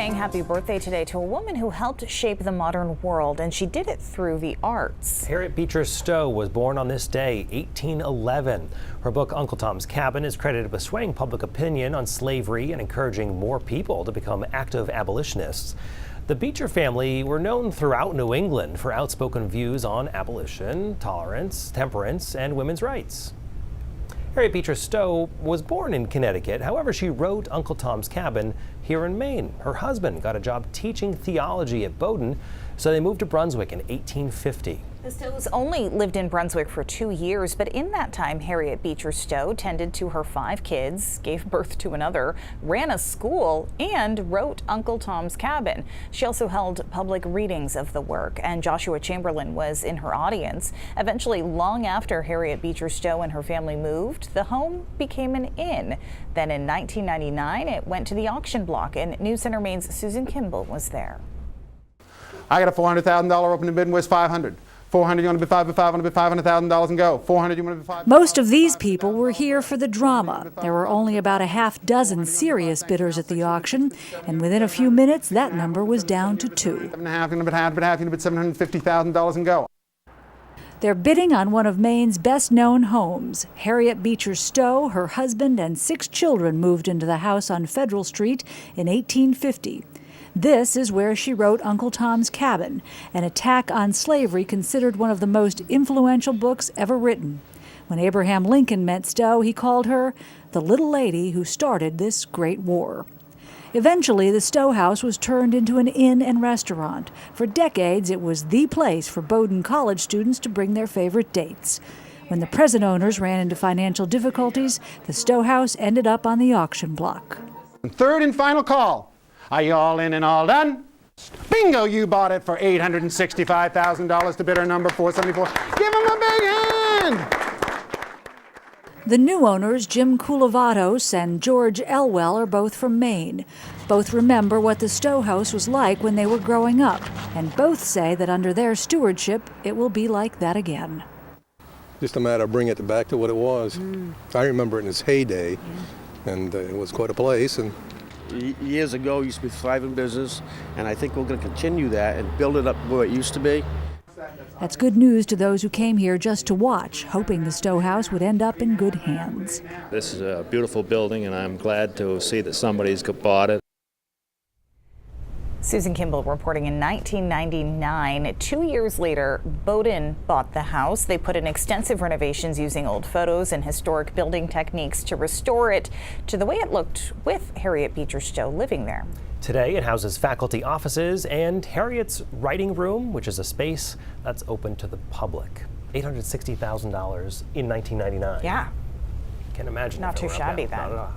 saying happy birthday today to a woman who helped shape the modern world, and she did it through the arts. Harriet Beecher Stowe was born on this day, 1811. Her book, Uncle Tom's Cabin, is credited with swaying public opinion on slavery and encouraging more people to become active abolitionists. The Beecher family were known throughout New England for outspoken views on abolition, tolerance, temperance, and women's rights. Harriet Beecher Stowe was born in Connecticut. However, she wrote Uncle Tom's Cabin here in Maine. Her husband got a job teaching theology at Bowdoin, so they moved to Brunswick in 1850. The Stowes only lived in Brunswick for 2 years, but in that time, Harriet Beecher Stowe tended to her 5 kids, gave birth to another, ran a school, and wrote Uncle Tom's Cabin. She also held public readings of the work, and Joshua Chamberlain was in her audience. Eventually, long after Harriet Beecher Stowe and her family moved, the home became an inn. Then in 1999, it went to the auction block, and News Center Maine's Susan Kimball was there. I got a $400,000 opening bid, where's $500? 400, you want to bid 5, bid 500, bid $500,000 and go. 400, you want to bid 5. Most of these people were here for the drama. There were only about a half dozen serious bidders at the auction, and within a few minutes, that number was down to 2. 7.5, you're going to bid half, bid half, you're going to bid $750,000 and go. They're bidding on one of Maine's best-known homes. Harriet Beecher Stowe, her husband, and 6 children moved into the house on Federal Street in 1850. This is where she wrote Uncle Tom's Cabin, an attack on slavery considered one of the most influential books ever written. When Abraham Lincoln met Stowe, he called her the little lady who started this great war. Eventually, the Stowe house was turned into an inn and restaurant. For decades, it was the place for Bowdoin College students to bring their favorite dates. When the present owners ran into financial difficulties, the Stowe house ended up on the auction block. Third and final call. Are you all in and all done? Bingo, you bought it for $865,000 to bidder number 474. Give him a big hand! The new owners, Jim Coulevatos and George Elwell, are both from Maine. Both remember what the Stowe house was like when they were growing up, and both say that under their stewardship, it will be like that again. Just a matter of bringing it back to what it was. I remember it in its heyday, and it was quite a place. And years ago, it used to be thriving business, and I think we're going to continue that and build it up where it used to be. That's good news to those who came here just to watch, hoping the Stowe house would end up in good hands. This is a beautiful building, and I'm glad to see that somebody's bought it. Susan Kimball reporting in 1999. 2 years later, Bowdoin bought the house. They put in extensive renovations using old photos and historic building techniques to restore it to the way it looked with Harriet Beecher Stowe living there. Today, it houses faculty offices and Harriet's writing room, which is a space that's open to the public. $860,000 in 1999. Yeah. Can't imagine. Not too shabby then. Not at all.